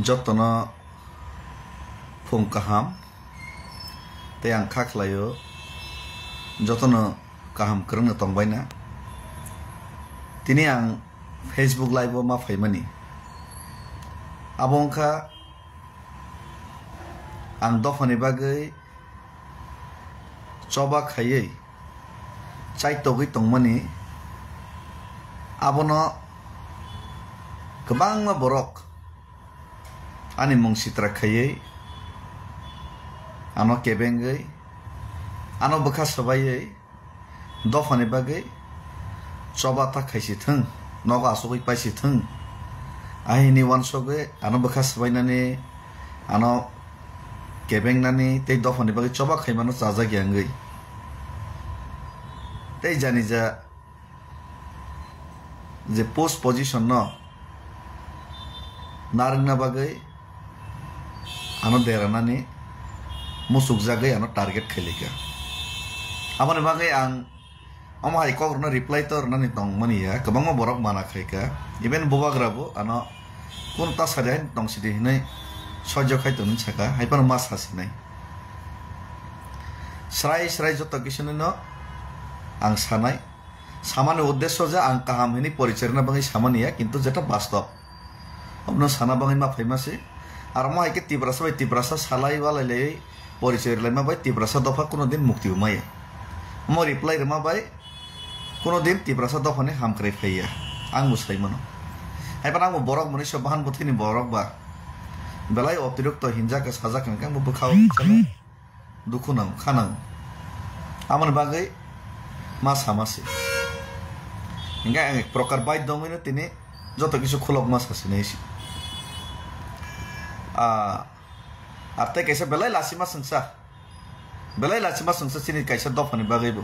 যতন Phom কাহাম te ang khaklayo jotono kaham krungno tongbaina tini ang Facebook live ma phaimani abongkha ang dofani bagai choba khayei chai togui tongmani abono kebangma borok ani mung sitra khayei ano kebengai ano bekas sabayai dofani bagai choba ta khaisi thung noga asugui paisi thung ahini wansoge ano bekas sabainani ano kebengnani tei dofani bagai choba khaimano chaja gyangai tei jani ja je post position no narna bagai ano deranani musuk jagai ano target khelika amane bagai ang amai kogrno reply tor nani tong mani ya kabangma borok mana khaika even bobagrabo ano kun ta sadain tong sidi hinai sojjo khai tun chaka haipan mas hasinai srai joto kisune no ang sanai samane uddesho ja ang kaham hini porichorna bangai samani ya kintu jeta bastob obno sana bangai ma famasi ar ma ke tibrasa salai wala le পরিচয় lemma ভাই তিব্রাসা দফা কোনোদিন মুক্তি হুমাইয়া মো reply Rema ভাই কোনোদিন তিব্রাসা দফানে হামক্রাই ফাইয়া আং মুসলাই মনো হাইপান আং বরক মনুষ্য বাহান বথিনি বরক বা বেলাই অতিরিক্ত হিংজাকে সাজা কাঙ্কা মো বখাও চলে দুখু নাও খানাও আমার বাগৈ মা সামাসি হিংগা এক প্রকার বাইদ দমিনে তিনি যত কিছু খোলক মাছ আছে নেছি Arte kaisa belai lasima sengsa sini kaisa dofani bagaibo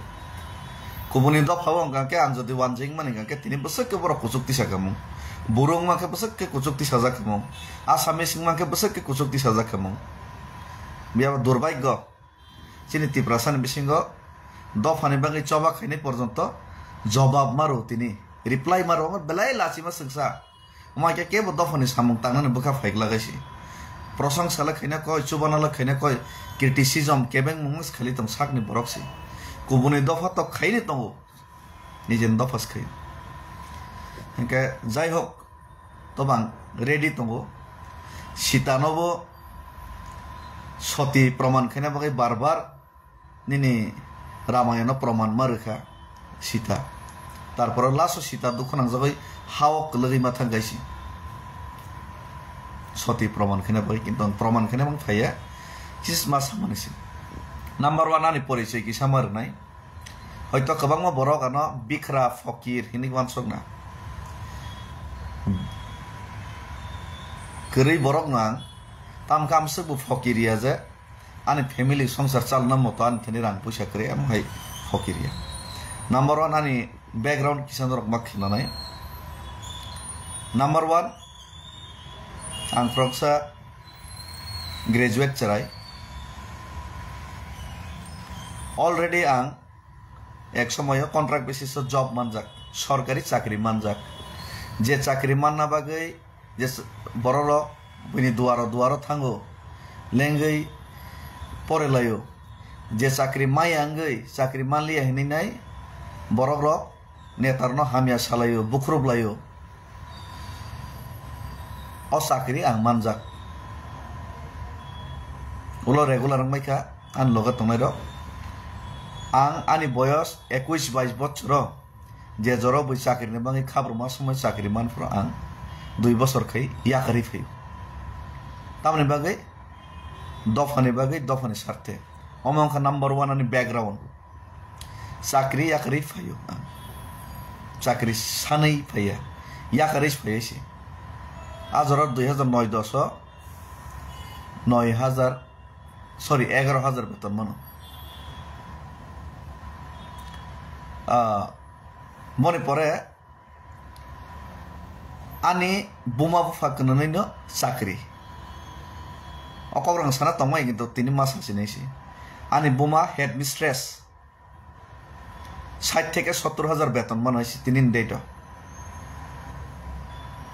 kubuni dof hawang ka ke ang jodi wanjing mani ka ke tini besek ke borok kusukti sakamu burung ma ke besek ke kusukti saja kamu asamis ma ke besek ke kusukti saja kamu biar durbagyo sini tiprasan bisingo dofani bagai coba khaini porjonto jawab maru tini reply maru belai lasima sengsa ma ke bo dofani samung tangnani buka faik lagaisi প্রশংসা লাখাইনা কয় চুবানা লাখাইনা কয় criticism কেবেং মুংস খালি তং সাকনি বরকসি কুবুনি দফা তো খাইনি তং নিজেন দফাস খাই হেনকে যাই হোক তবাং রেডি তং সীতানব সতী প্রমাণ খাইনা বাকি বারবার নিনি রামায়ণ প্রমাণ মারখা সীতা তারপর লাস্ট সীতা দুঃখ নাংজাবাই হাওক লগি মাথা গাইছি সতী প্রমাণ খেনে পাই কিন্তু প্রমাণ খেনে এবং ফাইয়া চিস মাস মানিছি নাম্বার 1 আনি পরিচয় কি সামার নাই হয়তো কবাংমা বরক আনো বিখরা ফকির হিনি ওয়ানসক না গরই বরক না তাম কামসে বু ফকিরিয়া যে আনি ফ্যামিলি সংসার চালনা মতো আনি থেনি রাং পয়সা করে আমি হাই ফকিরিয়া নাম্বার 1 আনি ব্যাকগ্রাউন্ড কিসান রক মাখিনা নাই number 1 ang proksa graduate cerai already ang ek somoyo contract basis job manjak sorkari chakri manjak je chakri manna bagai je borolo bini duaro thango lengai pore layo je chakri mai angai chakri manliya hini nai borok rok netarno hamia salayo bukrub layo o sakri ang manjak ulo regular maika an loga tongnai ro ang ani boyos 21-22 বছর je joro boi sakri ni bangi khabro ma somoi sakri man pro ang 2 বছর khai yakari fei tamne bagai dofani sarte omongka number 1 ani background sakri yakari fayo sakri sanai faya yakari fayesi আজর 11,000 বেতন মানো মনে পড়ে ani buma bufa kenanai no sakri okograng sana tomai gitu tini masa sinesi ani buma head mistress 60 থেকে 70,000 বেতন মনে হইছে তিনিন ডেটো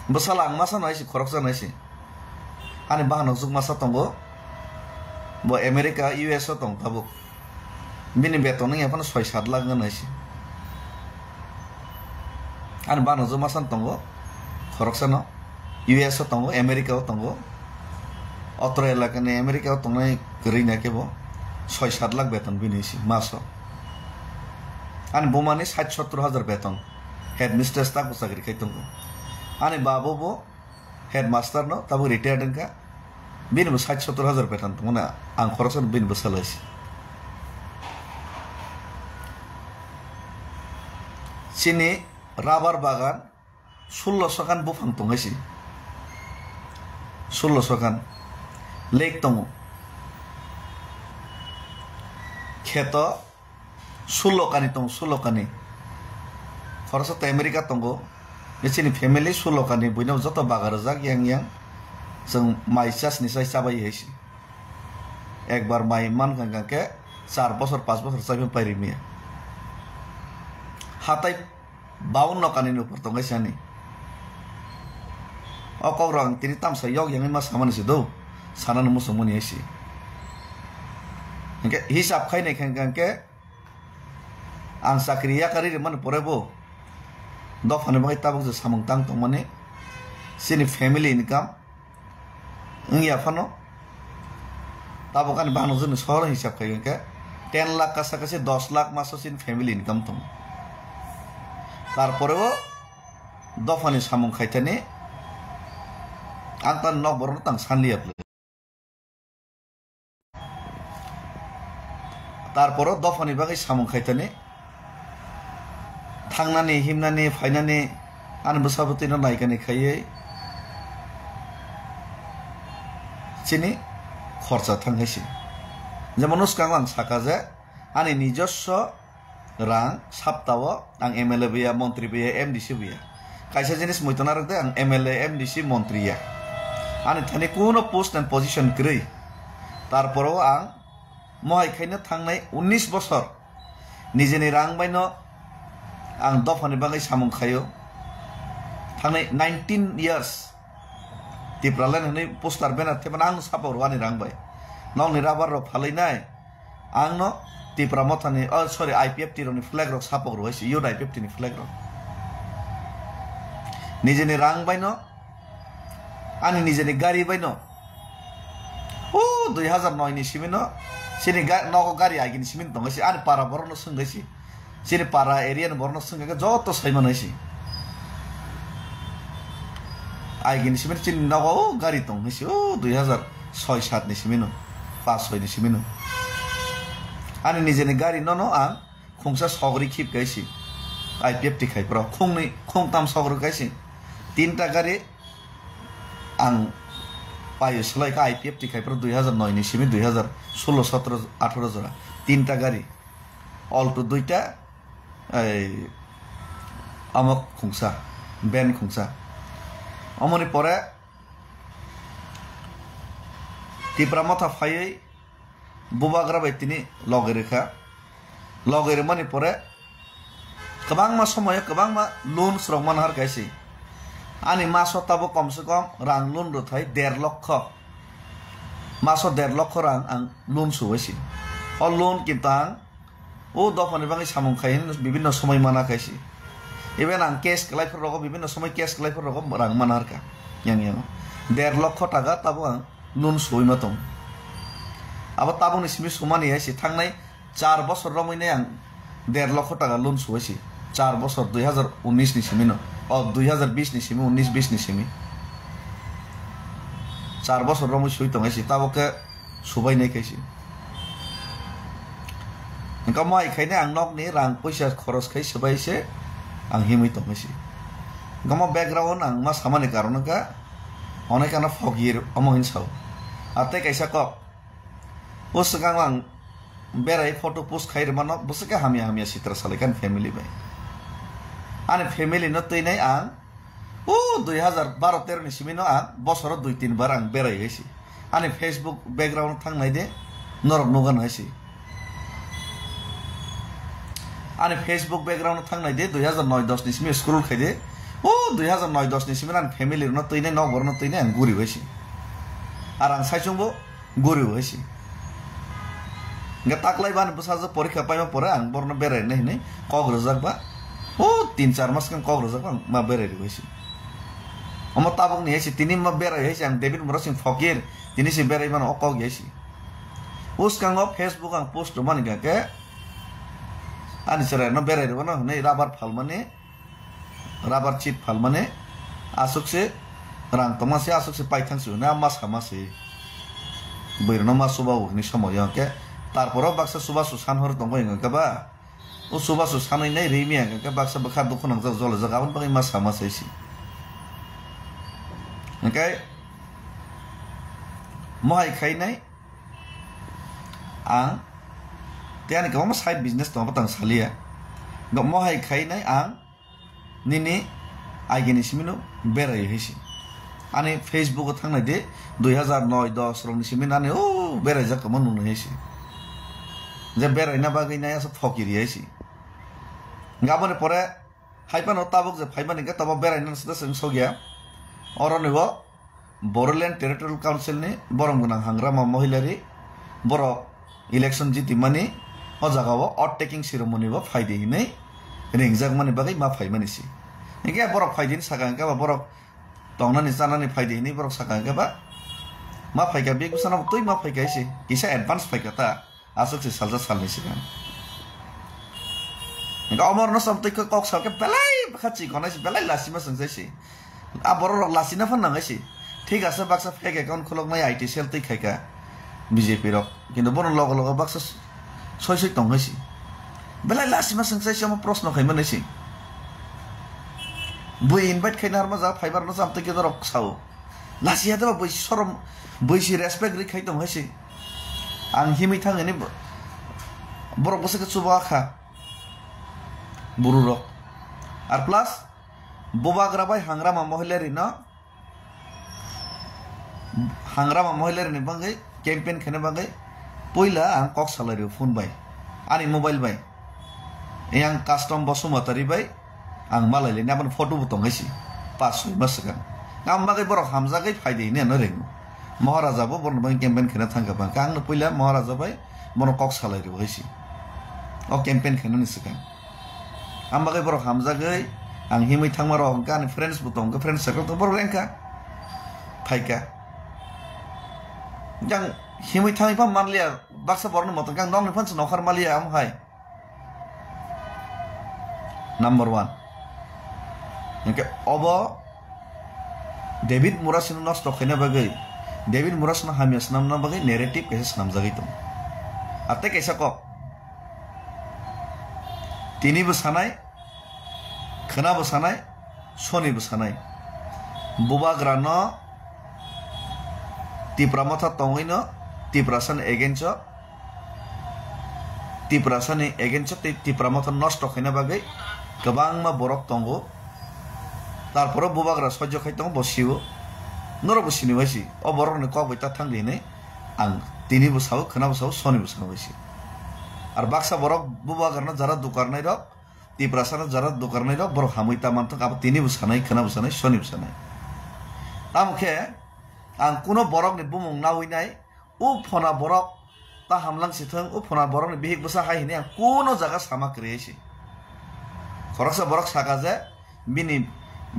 bosala ang masa naisi khoroksa naisi ani bahano juk masa tongo bo America US o tong tabuk bini beton ngi apana 6-7 lakh naisi ani bahano juk masa tongo khoroksa no US o tongo America o tongo Australia kane America o tongnai gering na kebo 6-7 lakh beton binisi maso ani bomani 60-70 hajar beton headmistress ta ko sagri kai tongo ani babu bo headmaster no tabu retired ka bin bo 60-70 hajar beton tongo na ang khorosan bin bo salasi sini rubber bagan 1600 kan bufang tongasi 1600 kan lake tongo kheto 16 kani tong 16 kani khorsa ta America tongo sini family 16 kani buino joto bagar jak yang jeng mai chas ni sai sabai heisi ekbar mai man kan ke 4 bosor 5 bosor sabi pairi mi hatai 52 kani no portongai sani okograng tini tam sa yok yang mas saman si do sanan mo sumuni heisi ke hisab khai nei kan ke ang sakriya kari man porebo dok hane bagai tabuk samung tang tong mane sini family income ngia phano tabukan banu jun sor hisab khai ke 10 lakh kasakase 10 lakh maso sin family income tong tarporeo dok hane samung khaitane angtan nok bor tang sanliap tarporo dok hane bagai samung khaitane थांनानै हिमनानै फायनानै आन बसाबतिनो नायगानै खायै चिनि खरचा थांगायसि जेमन उसकां साकाजे आनि निजस्व रां सप्ताह आं MLA बिया मन्त्री बिया एमडीसी बिया कायसा जिनिस मयतना रखदे आं एमएलए एमडीसी मन्त्रीया आनि थानि कोनो पोस्ट एन्ड पोजिशन ग्रै तारपरो आं महायखायनो थांनाय 19 बছर निजेनि रां बायनो आं दफानि बागै सामुं खायो थांनाय 19 years तिप्रालान हनै पोस्टार बेनार थेबन आं सापाव वानि रांबाय नंनि राबार रो फालैनाय आंनो तिप्रा मथानि सरी आईपीएफ टिरोनि फ्लैग रो सापाव रो हइसि युड आईपीएफ टिनि फ्लैग रो निजेनि रां बायनो आनि निजेनि गारि बायनो ओ 2009 नि सिमिनो सिनि नगो गारि आगिनि सिमिन दंगसि आनि पारा बरनो संगसि सिरि पारा एरिया न बरनो संगके जतो सैमान हइसि आइगिनि सिमिन चिन नगो गारि दंगसि ओ 2006-7 नि सिमिनो 5-6 नि सिमिनो आनि निजेनि गारि ननो आं खुंसा सगरि खिप गाइसि आईपीएफ टि खाइप्र खुंनै खुंताम सगरि गाइसि तीनटा गारि आं पायो सलाइका आईपीएफ टि खाइप्र 2009 नि सिमि 2016 17 18 जरा तीनटा गारि अल्टो दुईटा আমক খুংসা বেন খুংসা অমনি পরে তিপ্রা মাথা ফাইয়ে বুবাগ্রা বাইতিনি লগে রেখা লগে মানে পরে গোबां मा समय गोबां मा लोन स्रगमान हार गाइसि आनि मासो ताबो कमसे कम रां लोन रथाय 1.5 लक्ष मासो 1.5 लक्ष रां आं लोन सुबायसि अ लोन कितां ओ दफानि बागै सामुं खायन विभिन्न समय माना खायसि इभेन आं केस क्लाइफोर रगो विभिन्न समय केस क्लाइफोर रगो रां माना हारका yang 1.5 लक्ष टाका ताबो आं लोन सुइमा दं अब ताबो नि सिमि सुमानि आइसि थांनाय 4 बছर रमैने आं 1.5 लक्ष टाका लोन सुबायसि 4 बছर 2019 नि सिमिनो अ 2020 नि सिमि 19-20 नि सिमि 4 बছर रमै सुइ दंगायसि ताबोके सुबायनाय खायसि Engkau mau ikhainya ang nok ni rang puisa khoros kai sebaise ang himi to mesi. Engkau mau background ang mas sama ni karena ka onek kana fogir omongin sau. Ate kaisa kok. Us sekarang ang berai foto post kai remano busaka hamia sitra salekan family bai. Ane family no to inai ang 2012-13 ni simino ang bosoro 2-3 bar ang berai gaisi. Ane Facebook background thang nai de norok nogan gaisi. Ane Facebook background thang nai de 2009-10 ni simi scroll khai de O 2009-10 ni simen an family no tuine no bor no tuine an guri hoisi ar ang saisungbo guri hoisi nga taklai ban busajo porikha paima pore ang borno berai nei nei kog rojak ba o 3-4 mas kan kog rojak bang ma berai hoisi omo tabok ni hoisi tini ma berai hoisi ang David Morosing Fakir tini si berai man okog hoisi us kang op Facebook ang post man ga ke ani sere no berai ro no nei rubber phal mane rubber chip phal mane asuk se rang toma se asuk se paithang su na mas khama se boirno mas suba ni somoy ke তারপরও বাক্সা সুবা Susan হর দঙ্গ ইঙ্গা বা ও সুবা সুসানই নাই Remi আঙ্গা Baksa বখা দুখ নং জল জাগাবন বাকি মাস হামা সাইছি okay মহাই খাই নাই আং তেয়ানি কম সাইড বিজনেস দং বাতাং সালিয়া গ মহাই খাই নাই আং নিনি আইগেনি সিমিনো বেরাই হইছি আনি ফেসবুক থাংনাই দে 2009-10 রংনি সিমিনানি ও বেরাই জাকমন নুন হইছি যে বেরাইনা বাগै নাই আস ফকিরি আইছি গাবনে পরে হাইপান তাবক যে ফাইবানি কে তব বেরাইনা সদা সং সগিয়া অরনিব বড়োল্যান্ড টেরিটরিয়াল কাউন্সিল ni বরম গুনা হাংগ্রামা মহিলারি বড় ইলেকশন জিতি মানি ও জাগাও অট টেকিং সেরেমনি ব ফাইদি নাই রিংজাক মানি বাগै মা ফাইমানিসি ইকে বড় ফাইদিন সাগাঙ্কা বা বড় তংনানি জানানি ফাইদি ni বড় সাগাঙ্কা বা মা ফাইকা বেগ সানা তুই মা ফাইকাইছি কিসা advance ফাইকাতা asuk si salsa salni sikan nga omor no samtai ko kok salke belai bakhachi konai si belai lasima sangsai si a boro rok lasina fan nangai si ঠিক আছে বাক্সা ফেক অ্যাকাউন্ট খোলক নাই IT cell তৈ খাইকা BJP rock কিন্তু বন লগ লগ বাক্সা ছয় ছয় Tong হইছি বেলাই লাসিমা সাংসাই সাম প্রশ্ন খাইমান হইছি বই ইনভাইট খাইনার মজা ফাইবার ন জামতে কে রক সাও লাসিয়া দেবা বই শরম বইসি রেসপেক্ট রি খাইতম হইছি आं हिमै थाङोनि बरक बसके सुबा खा बुरु रक आर प्लास बोबाग्रा बाय हांग्रामा महिलारि न हांग्रामा महिलारि नि बाङै क्याम्पेन खने बाङै पहिला आं कक सालारि फोन बाय आनि मोबाइल बाय आं कास्टम बसुमतारि बाय आं मालायले नाबन फटो बतंगैसि 5-6 मास सिगां आं बागै बरक हामजागै फायदे ने न रेंगु महाराजा बो बन बन कैम्पेन खने थांगा बा कांग पहिला महाराजा बाय बन कक सालारि होइसि ओ कैम्पेन खने नि सिगां आं बागै बरक हामजागै आं हिमै थांमा र गानि फ्रेन्ड्स बतंग फ्रेन्ड्स सर्कल तो बर रेंका फाइका जां हिमै थाङै फा मानलिया बाक्सा बरन मत गां दंनि फन्स नखर मालिया आम हाय नंबर 1 ओके अब डेभिड मुरासिन नष्ट खैना बागै डेभिड मुरासिन हामियास नामना बागै नेरेटिव कैसे नाम जागै दं आते कैसा क तिनी बसानाय खना बसानाय सोनी बसानाय बुबाग्रा न तिप्रामथा तंगै न तिप्रासन एगेन्स तिप्रासनि एगेन्स तिप्रामथा नष्ट खैना बागै गोबांमा बरक तंगो तारपर बुबाग्रा सह्य खाइतंग बसियो नर बसिनि बायसि अ बरकनि क बैता थांदिनै आं तिनि बसाव खना बसाव सोनि बसाव बायसि are Baksa Barak बुबाग्राना Zara दुकारनाय raw तिप्रासना Zara दुकारनाय र बरक हामैता मानथक अब तिनि बसानाय खना बसानाय सोनि बसानाय तामखे आं कुनो बरकनि बुमुं नावैनाय उ फना बरक ता हामलांसिथों उ फना बरकनि बिहिक बसा हायनि आं कुनो जागा सामा क्रियेसि खरसा बरक साका जे बिनि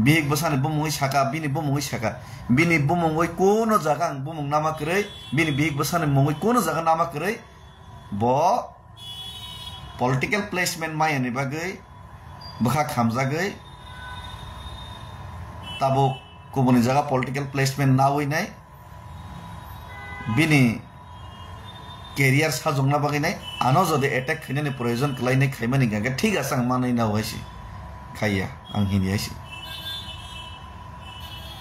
बिहिक बसानि बुमुङै साका बिनि बुमुङै साका बिनि बुमुङै कुनो जागा आं बुमुं नामा क्रै बिनि बिहिक बसानि मुङै कुनो जागा नामा क्रै ब पलिटिकल प्लेसमेन्ट मायनि बागै बखा खामजागै ताबो गुबुननि जागा पलिटिकल प्लेसमेन्ट नावैनाय बिनि केरियार साजंना बागैनाय आनो जदि एटेक खैनानि प्रयोजन खलायनाय खायमानि गागे ठीक आसे आं मानै नावैसि खाइया आं हिनियासि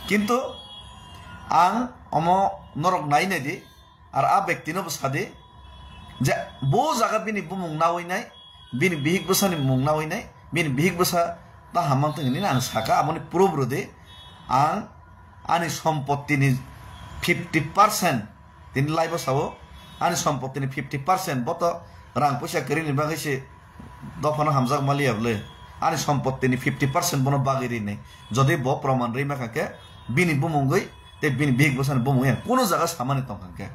किन्तु आं अमो नरक नायनायदि आर आ व्यक्तिनो बसादि जे बो जागा बिनि बुमुं नावैनाय बिनि बिहिक बसानि मुं नावैनाय बिनि बिहिक बसा ता हामांथोंनि आं साका आमनि प्रुब्रुदि आं आनि सम्पत्तिनि 50% दिन लाइबो सावो आनि सम्पत्तिनि 50% बत रां पैसा करिनि बागैसे दफानो हामजाग मालियाबले ani সম্পত্তিনি 50% bono bagiri nei jodi bo proman rei makake bini bumungoi te bini big bosan bumuya kono jaga samani tongkake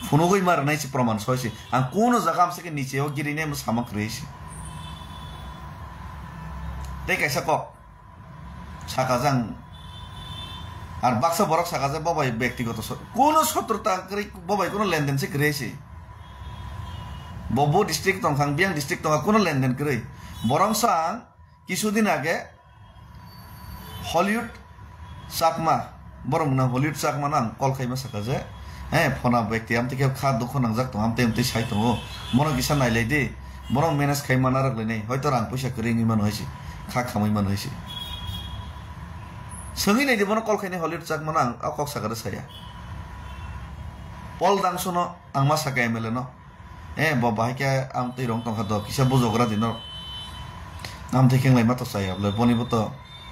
funugoi mar nai si proman soisi ang kono jaga amsake niche o giri nei samak reisi te kaisa kok sakajang আর বাক্সা বরক সাকাজে বাবাই ব্যক্তিগত কোন শত্রুতা করে বাবাই কোন লেনদেন সে করেছে ববো ডিস্ট্রিক্ট তংখাং বিয়াং ডিস্ট্রিক্ট তংখা কোন লেনদেন করে বরং সাং কিছুদিন আগে হলিউড চাকমা বরং না হলিউড চাকমা নাং কল খাইমা সাকাজে হ্যাঁ ফোনা ব্যক্তি আমতে কেউ খা দুঃখ নাংজাক তো আমতে আমতে সাই তো মনো কিসা নাইলাই দে বরং ম্যানেজ খাইমা না রাখলে নেই হয়তো রাং পয়সা করে ইমান হয়েছে খা খামাইমান হয়েছে Sengi nei debono kol khaine Hollywood chak mana ang kok sakare saya. Pol dang sono ang masaka emele no. Bo bahai ke am ti rong tong khado kisa bojogora dino. Nam te keng lai mato saya le boni boto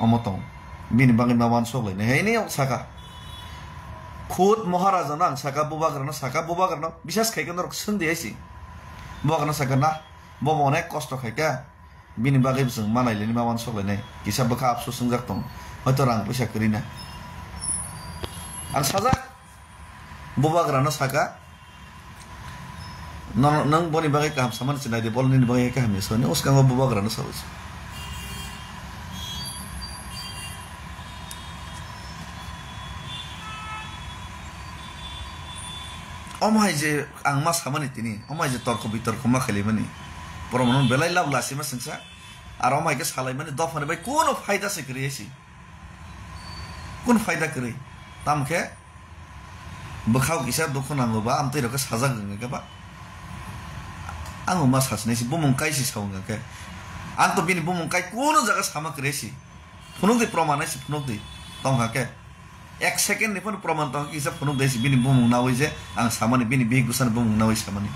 omotong. Bini bangin mawan sok le nei ni saka. Khud Maharaja nang saka buba garno bisas khai ke norok sendi aisi. Bo garno saka na bo onek kosto khai ke bini bagai bisung manai le ni mawan sok le nei kisa baka apsu sungjak tong. হয়তো রাং পয়সা করি না আর সাজা বোবাগ্রানো সাকা নং বনি বাগে কাম সামান চিনাই দে বলনি বাগে কাম সনে উসকাঙ্গ বোবাগ্রানো সাবস অমাই যে আং মা সামানি তিনি অমাই যে তর্ক বিতর্ক মা খালি মানি পরমন বেলাই লাভ লাসি মা সংসা আর অমাই কে সালাই মানে দফানে ভাই কোন ফায়দা সে করিয়েছি কোন ফায়দা করে তামকে বখাও কিসা দুঃখ নাঙ্গবা আমতে রকে সাজা গঙ্গে বা আঙ্গো মা সাসনেছি বুমুংকাই সি সাউঙ্গে আং তো বিনি বুমুংকাই কোন জায়গা সামা করেছি ফুনুক দে প্রমাণ আছে ফুনুক দে তংহাকে 1 সেকেন্ড নিফন প্রমাণ তং কিসা ফুনুক দেছি বিনি বুমুং নাওই যে আং সামানি বিনি বিগ গুসান বুমুং নাওই সামানি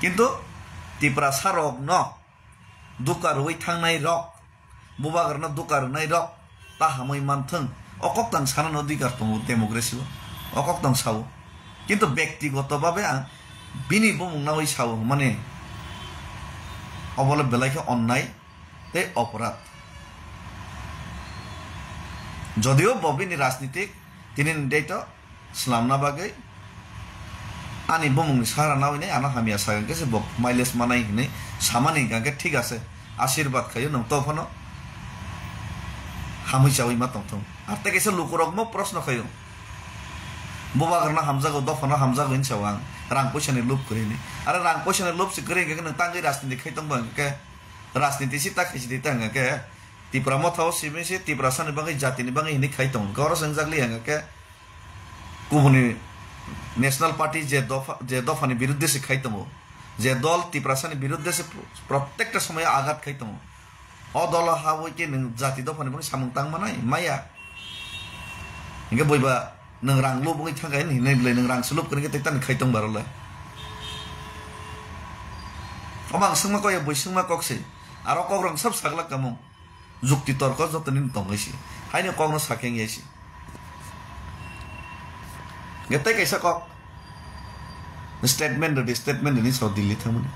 কিন্তু তিপ্রা সারক ন দুকার ওই থাংনাই রক বুবাগারনা দুকার নাই রক তা হামই মানথং অকক্তাং সানান অধিকার তমু ডেমোক্রেসি অকক্তাং সাও কিন্তু ব্যক্তিগতভাবে বিনি বুমুংনা ওই সাও মানে অবলে বেলাইকে অন্যায় তে অপরাধ যদিও ববিনি রাজনীতিক তিনি নির্দেশিত ইসলামনা বাগে আনি বুমুংনি সারা না হইনে আনা হামিয়া সাগাকে সে বক মাইলেজ মানাই হিনে সামানি গাকে ঠিক আছে আশীর্বাদ খাইও নং তফনো হামই চাওই মা তং তং আর তে কেসে লুকুরক মো প্রশ্ন খাইও বুবা গরনা হামজাগো দফনা হামজাগো ইন চাওয়াং রাং পয়সানি লুপ করিনি আর রাং পয়সানি লুপ সে করে গে নং তাঙ্গি রাজনীতি খাইতং বাঙ্গে রাজনীতি সি তা খাইছি দিতাঙ্গে কে তিপ্রা মথাও সিমেসি তিপ্রা সানি বাঙ্গে জাতিনি বাঙ্গে হিনি খাইতং গর সংজাগলি হাঙ্গে কুবনি ন্যাশনাল পার্টি যে দফানি বিরুদ্ধে সে খাইতং যে দল তিপ্রা সানি বিরুদ্ধে সে প্রত্যেকটা সময় আঘাত খাইতং অ দল হাওই কে নং জাতি দফানি বাঙ্গে সামুংতাং মানাই মায়া হিঙ্গে বইবা nang rang lu bungi thagai ni nei blai nang rang sulup kene ke tan khai tong barole omang sungma ko ya boi sungma kok se aro kok rang sab saglak kamung jukti torko jotonin tongaisi haine kok no sakeng yesi gete kaisa kok statement ni so Delhi thamuni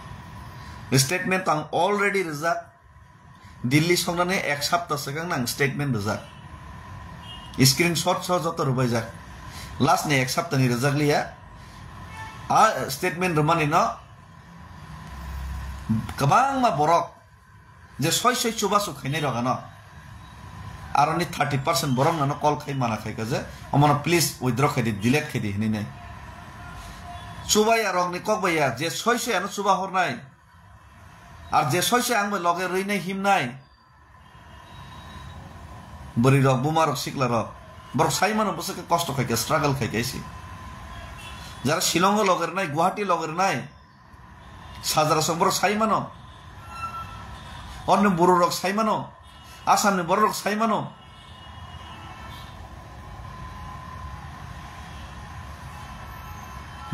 statement tang already result Delhi songnane ek sapta segang nang statement result screenshot so joto rubai jak last ne ek sapta ni result liya a statement romani no kabang ma borok je soi chuba su khainai rogano aroni 30% borok nano call khai mana khai kaje amona please withdraw khai di delete khai di hini nai chuba ya rog ni kok baya je soi ano chuba hor nai ar je soi ang ba loge roi nai him nai bari rok buma rok sikla rok borok sai mano bosake kosto khai ke struggle khai ke si jara Shillong loger nai Guwahati loger nai sajara sombor sai mano onne buru rok sai mano Assam ne bor rok sai mano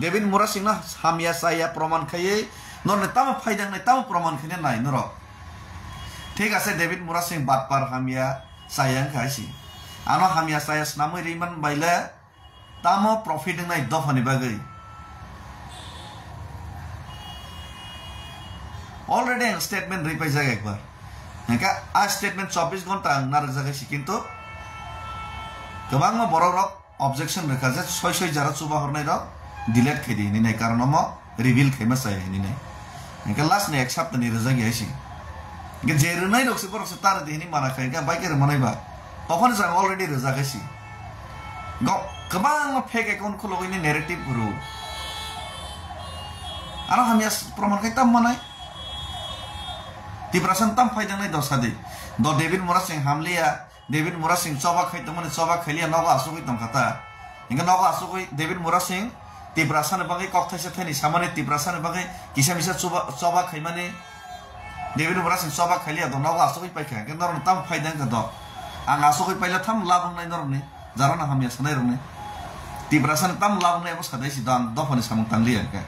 Devin Mura Singh na hamia saya proman khaye nonne tama faidang nai tama proman khine nai noro ঠিক আছে David Mura Singh batpar hamia sayang khaisi ano hamia saya snamoi riman baile tamo profit nai dofani bagai already আং statement রিপাই জায়গা একবার হ্যাঁ a statement 24 ঘন্টা আং নারক জায়গাছি কিন্তু গোबां বড় rock objection রেখা যে সই যারা চুবা হরনাই রক ডিলেট খাইদি হিনি নাই কারণ রিভিল খাইমা চাই হিনি নাই হ্যাঁ লাস্ট নে এক সপ্তাহনি রেজা গিয়েছি যে রনাই রকছে বরকছে তার দিহিনি মানা খাই বাইকের মানাইবা তখন जों অলরেডি রেজা খাইছি गोबां फेक एकाउंट खुलगैनि नेरेटिव गुरु आरो हामिया प्रमाण खाय ताम मानाय तिब्रासन ताम फायदों नाय दसादि द डेविड मोरा सिंह हामलिया डेविड मोरा सिंह चबा खायदों माने चबा खायलिया नगा आसुगै दंखाता इंगा नगा आसुगै डेविड मोरा सिंह तिब्रासन बागै कक्थायसे थैनि सामाने तिब्रासन बागै किसा मिसा चबा खाय माने डेविड मोरा सिंह चबा खायलिया द नगा आसुगै पाइखा के नरन ताम फायदों का द आं आसुगै पाइला थाम लाबं नाय नरनि जाराना हामिया सानाय रंने तिब्रासन ताम लाबंनाय बो सादायसि दां दफानि सामं तांलिया के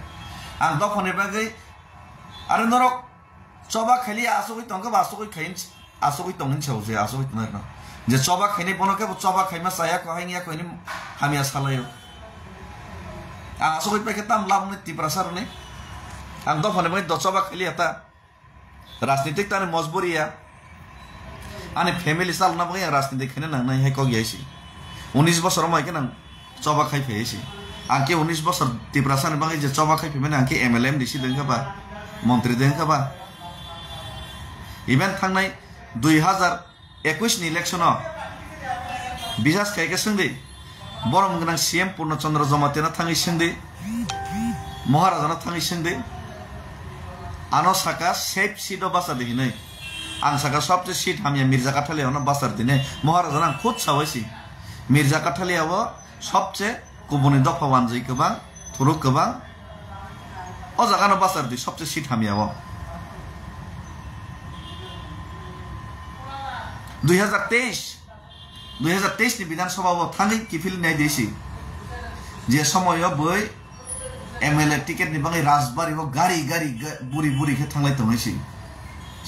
आं दफानि बागै आरो नरक चबा खायलिया आसुगै तंग बासुगै खायन आसुगै तंगन छौजे आसुगै तंगन जे चबा खायनि बनके चबा खायमा साया खहायनिया खयनि हामिया सालायो आं आसुगै पाइके ताम लाबंनाय तिब्रासरने आं दफानि बागै द चबा खायलिया ता राजनीतिक ताने मजबुरिया आने फैमिली सालना बागै राजनीतिक खायनो नांनाय हाय क गियासि 19 বছর মাইকে নাং চবা খাই ফেয়েছি आंके 19 বছর तिब्रासन बागै जे चबा खाई फेमेन आंके एमएलएम दिसि देंखाबा मन्त्री देंखाबा इभेन थांनाय 2021 नि इलेक्शनाव बिजास खायके सोंदि बरम गोनां सीएम पूर्णचंद्र जमातेना थाङै सोंदि महाराजाना थाङै सोंदि आनो साका सेफ सीट बासा दिनै आं साका सबसे सीट हामिया मिर्जा काठालियावना बासार दिनै महाराजाना खुद सावैसि मिर्जा काठालियाव सबसे गुबुननि दफा वानजै गोबां थुरुक गोबां अ जागानो बासार दि सबसे सीट हामियाव 2023 नि विधानसभाव थाङै किफिल नाय दिसि जे समय बै एमएलए टिकेट नि बाङै राजबारि गारि बुरि बुरि के थांलाय तंगैसि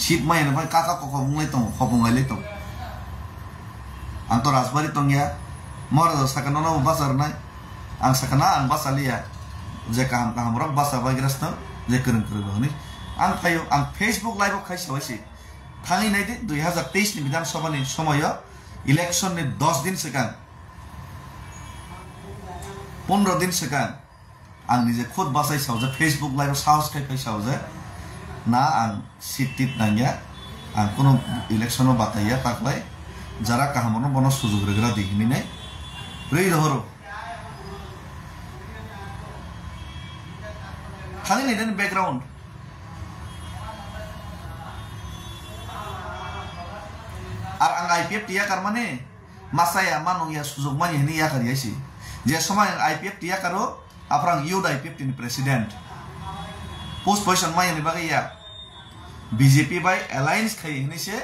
सीट मायनो बाय काका कका बुंलाय तं खबुंगायलै तं आं तो राजबारि तंगिया महाराजा साकाना न बाजार नाय आं साकाना आं बासालिया जे काहाम रक बासा बागिरास्त जे करन करगनि आं फायो आं फेसबुक लाइव खायसावैसि थाङै नायदि 2023 नि विधानसभानि समय इलेक्शन नि 10 दिन सिगां 15 दिन सिगां आं निजे खुद बासाय सावजे फेसबुक लाइव साहस खाय सावजे ना आं सीट टिट नांगिया आं कोनो इलेक्शनो बाताया ताकलाय जरा काहामनो बनो सुजुग रेग्रा दिखिनि नाय रही रहो खाली नहीं बैकग्राउंड और आं आईपीएफ टिया कर माने मासाया मानो या सुजुग मानी हनी या करियासी जे समय आईपीएफ टिया करो अपरांग यूथ आईपीएफ टिन प्रेसिडेंट पोस्ट पोजीशन माय नि बागै या बीजेपी बाय अलायंस खाय हनी से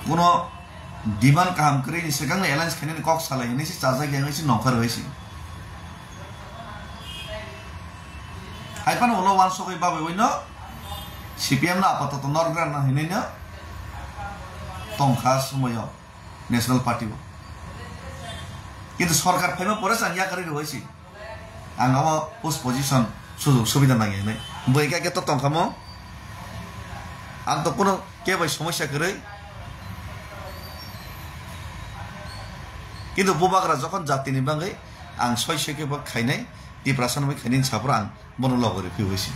कोनो डिमांड काम करे नि सिगां एलायंस खाने कक सालाय नि से चाजा गयाङै से नंखार होइसि हाइपान उलो वान सगै बाबै वइनो सीपीएम ना आपातत नरग्रान ना हिनैनो तंखा समय नेशनल पार्टी किन्तु सरकार फाइमा परे सांगिया करि होइसि आंगाव पोस्ट पोजीशन सुजुग सुबिदा नाङै नै बैका के तो तंखामो आं तो कोनो के भाई समस्या करे किन्तु बुबाग्रा जखन जातिनि बाङै आं सयसेके बा खायनाय तिब्रासन बै खायनि साफ्रा आं बनो लगरे फिउसि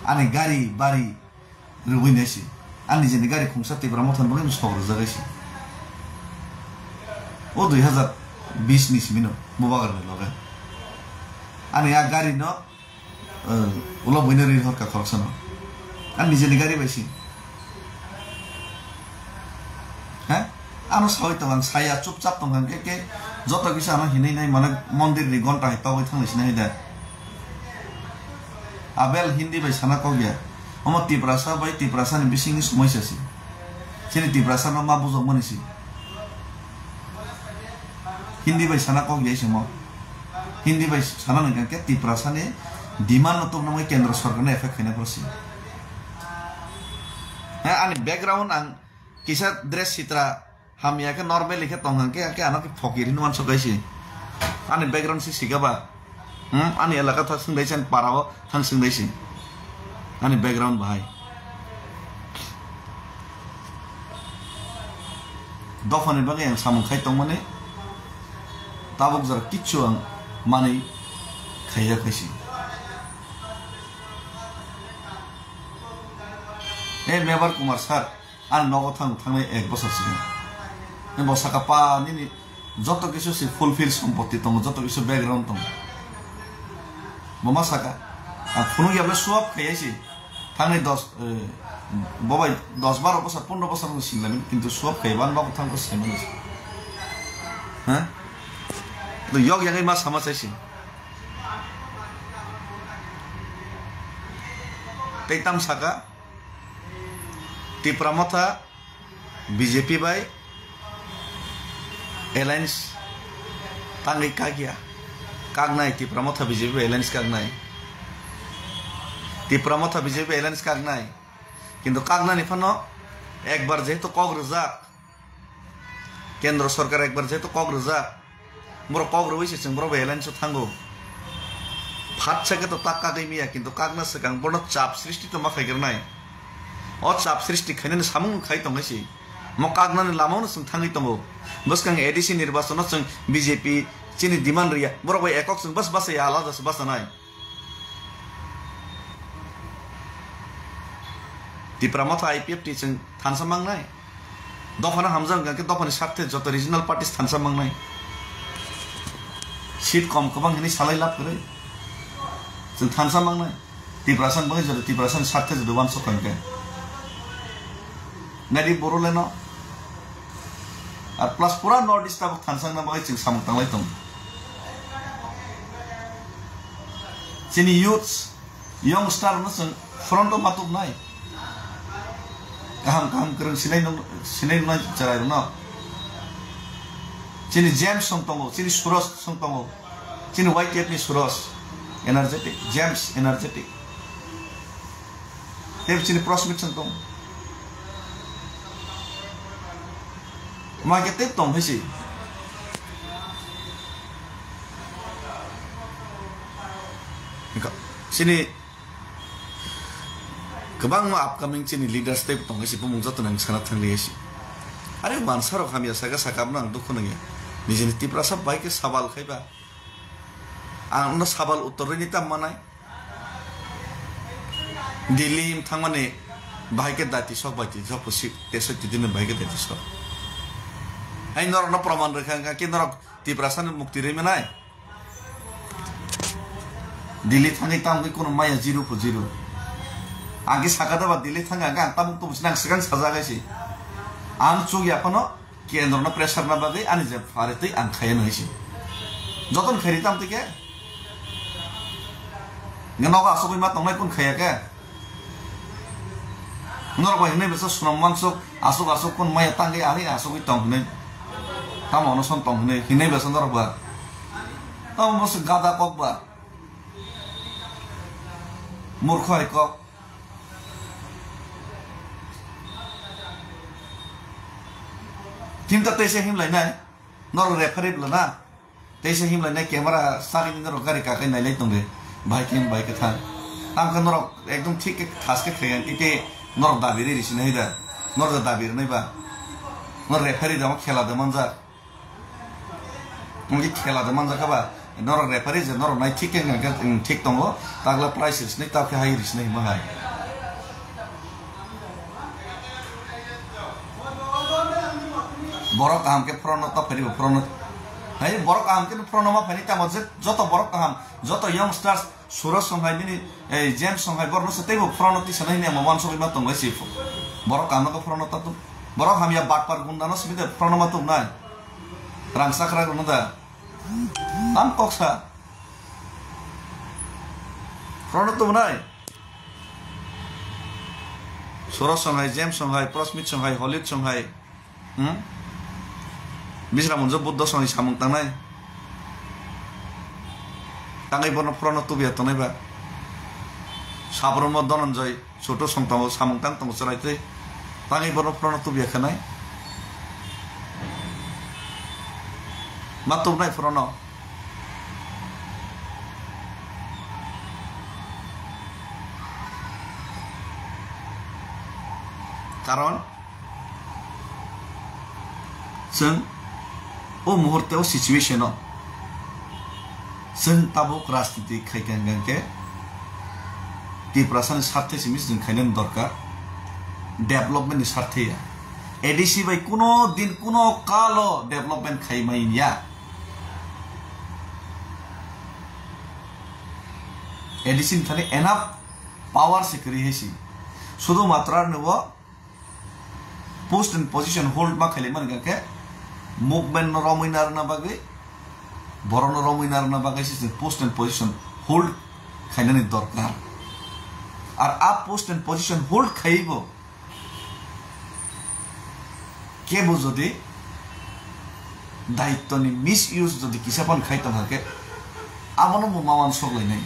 आनि गारि बारि रुबैनायसि आंनि जेनि गारि खुंसा तिब्रा मथन बाङै सग्र जागायसि ओ 2020 नि सिमिनो बुबाग्रा लगे आनि आ गारि न उलो बइनो रि हरका खरसन आंनि जेनि गारि बायसि हैं आनो सावै तंग साया चुपचाप तंग के जत किसा आनो हिनै नाय माने मन्दिर नि घंटा हिताव थांनैसि नाय दा आबेल हिंदी बाय साना को गया हम तिब्रासा बाय तिब्रासा नि बिसिंनि समयसासि सेनि तिब्रासा मा बुजो मनिसि हिंदी बाय साना को गया सम हिंदी बाय साना न के तिब्रासा नि डिमांड तो नमै केन्द्र सरकार ने एफेक्ट खैना परसि है आनि बैकग्राउंड आं किसा ड्रेस चित्रा हम या के नॉर्मल लिखे तंग के आनो के फकीर नुमान सगाइसि आनि बैकग्राउंड से सिगाबा आनि एलाका था संदैसन पाराव थां संदैसि ani background bahai dofani bagai yang samung khai tongmane tabuk jara kichu ang mani khaya khaisi Mebar Kumar sir an nogo thangnai 1 বছর sigan bo sakapa nini joto kisu si fulfill সম্পত্তি tong joto kisu background tong mama saka phunu ya suap khayasi thangnai 10 bobai 10-12 বছর 15 বছর singlamin kintu suap khayban ba thang ko seman ha to yog yangai ma sama chaisi teitam saka Tipramotha BJP by Alliance tangi kagia kagnai Tipramotha BJP Alliance kagnai Tipramotha BJP Alliance kagnai কিন্তু কাগনানি Fanon একবার যেহেতু কগ্রজাক কেন্দ্র সরকার একবার যেহেতু কগ্রজাক মোর কগ্র হইছে जों বড় alliance থাঙ্গো ফাট থেকে তো টাকা দেমিয়া কিন্তু কাগনা সেকাং বড় চাপ সৃষ্টি তো মাখাইগের নাই 어 চাপ সৃষ্টি খাইনে সামুং খাই তংছি ম কাগনানি লামাউনো जों थांगै दंगो बसकां एडिसि निर्वाचन जों बीजेपी चिनि डिमान्ड रिया बरक एकक जों बस बस आलादा बस नाय Tipramotha IPF टी जों थानसामांनाय दफाना हामजां गाके दफानि साथे जत रिजनल पार्टीस थानसामांनाय सीट कम गोबां हिनि सालाय लाब करे जों थानसामांनाय तिप्रासन बङै जत तिप्रासन साथे जत वान सकांके Nadi boroleno ar plus pura nord east tabuk thansang na bagai ching samung tanglai tong chini youths young star no sung front of matuk nai kaham kereng sinai no charai no chini James song tongo chini Suros song tongo chini white cap ni Suros energetic James energetic tep chini prospect song tongo Maka tip tong hisi sini kebang ma upcoming sini leaders tip tong hisi pumung jatuh nang sangat tangli hisi are mansaro kami asaga sakam nang dukho nang ya nijini tiprasa baik ke sabal khaiba ang na sabal uttorini tam manai dilim thangmane baik ke dati sok bati jopo sip teso tidine baik ke dati sok Hai norok no praman rekha ka ki norok tiprasan mukti re menai Dili thangai tam ki kono maya 0 agi sakada ba dili thanga ga tam to busnang sekan saja gaisi am chu ya pano kendro no pressure na bagai ani je farete an khayen hoisi joton khari tam tike ngenoga asoi ma tongai kun khaya ke norok ba hine besa sunam mangsok asuk kun maya tangai ari asoi tong ne Tamo no son tong ne hinai besan dorok ba tamo mos gada kok ba murkho ai kok Tim ta tese him lai nai nor referee blana tese him lai nai camera sari nor gari ka kai nai lai tong de bhai ke tha tam ka nor ekdom thik ke khas ke khayan ite nor dabiri ris nai da nor da dabir nai ba nor referee da khela da manja Mungkin khela da manja ka ba nor referee je nor nai thik ke nga thik tongo tagla price ris nai ta ke hai ris nai ma hai borok kaham ke prono ta pheri prono hai borok kaham ke prono ma pheri ta maje joto borok kaham joto young stars Suros songhai bini James songhai borno se tebo prono ti sanai ne mawan so ma tong si borok kaham ka prono ta tu borok ham ya bat par gunda no smide prono ma tu nai rang sakra gunda da tam koksa prono tu nai Suros songhai James songhai Prosmit songhai Holid songhai Bisra munjo buddha songi samung tangnai tangai bono prono tu biya tonai ba sabron mo donanjoy choto songtamo samung tang tong charaite tangai bono prono tu biya khanai matum nai prono কারণ जों ओ मुहूर्ते situation जों Tabuk राजनीति खायके त्रिपुरासानि स्वार्थे सिमिस जों खायनो दरकार development स्वार्थे एडीसी बाय कोनो दिन कोनो कालो डेभलपमेंट खायमाइया एडीसी थाने एनाफ पावर से करिहेसी शुद्ध मात्रा नुवा पोस्ट एंड पोजीशन होल्ड मा खालिमान गाके मुभमेंट न रमिनार ना बागै बरन रमिनार ना बागै से पोस्ट एंड पोजीशन होल्ड खायनानि दरकार और आप पोस्ट एंड पोजीशन होल्ड खाइबो केबो जदि दायित्वनि मिस यूज जदि किसापान खायता थाके आबनो मावान सगलायनाय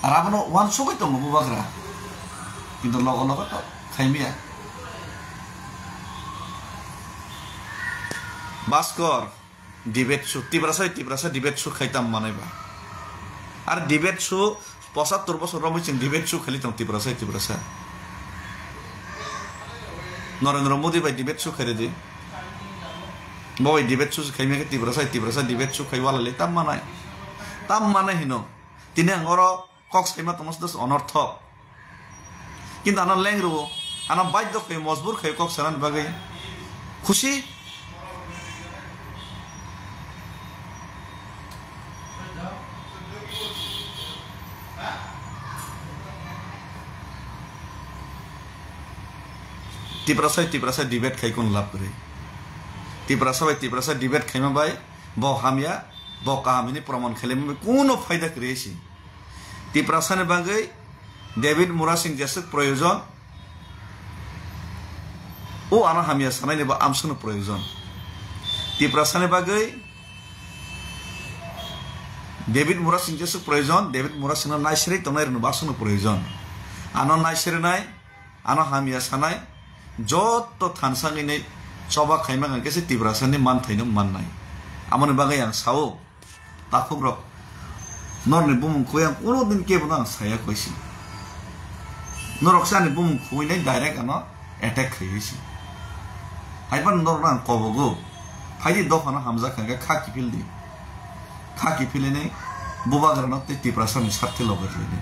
और आबनो वान सगै दङ बुबाग्रा किन्तु लग लग तो खायमिया भास्कर डिबेट शो तिब्रासा डिबेट शो खाइताम मानायबा और डिबेट शो 75 बছর रमिचों डिबेट शो खाली दं तिब्रासा नरेंद्र मोदी बाय डिबेट शो खायरे दि बय डिबेट शो खाइमे तिब्रासा डिबेट शो खाइवालाले ताम मानाय हिनो तिने अंगरो कक्स खाइमा तमस दस अनर्थ किन्तु आना लेंग्रो आना बाध्य खाय मजबूर खाय कक्स सानान बागै खुशी तिब्रासा डिबेट खाइकोन लाभ करे तिब्रासा डिबेट खाइमा बाय ब हामिया ब काहामिनि प्रमाण खाइले कोनो फायदा करेसी तिब्रासानि बागै डेविड मुरा सिंह जेसक प्रयोजन ओ आना हामिया सानायनि बा आमसनो प्रयोजन तिब्रासानि बागै डेविड मुरा सिंह जेसक प्रयोजन डेविड मुरा सिंह नायसरे तनाय रनबासनो प्रयोजन आना नायसरेनाय आना हामिया सानाय जत थानसाङैनै चबा खाइमा गांकेसे तिब्रासानि मान थाइनो माननाय आमोनि बागै आं सावो ताखुग्र नरनि बुमुखौ आं कोनो दिन केबो आं साया कइसि नरकसानि बुमुखौनै डाइरेक्ट आनो अटैक खाइसि हाइबान नरना आं कबगो फाइदि दफाना हामजा खांगे खाकी फिलिनै बुबाग्रानो तिब्रासानि साथे लगरलेनै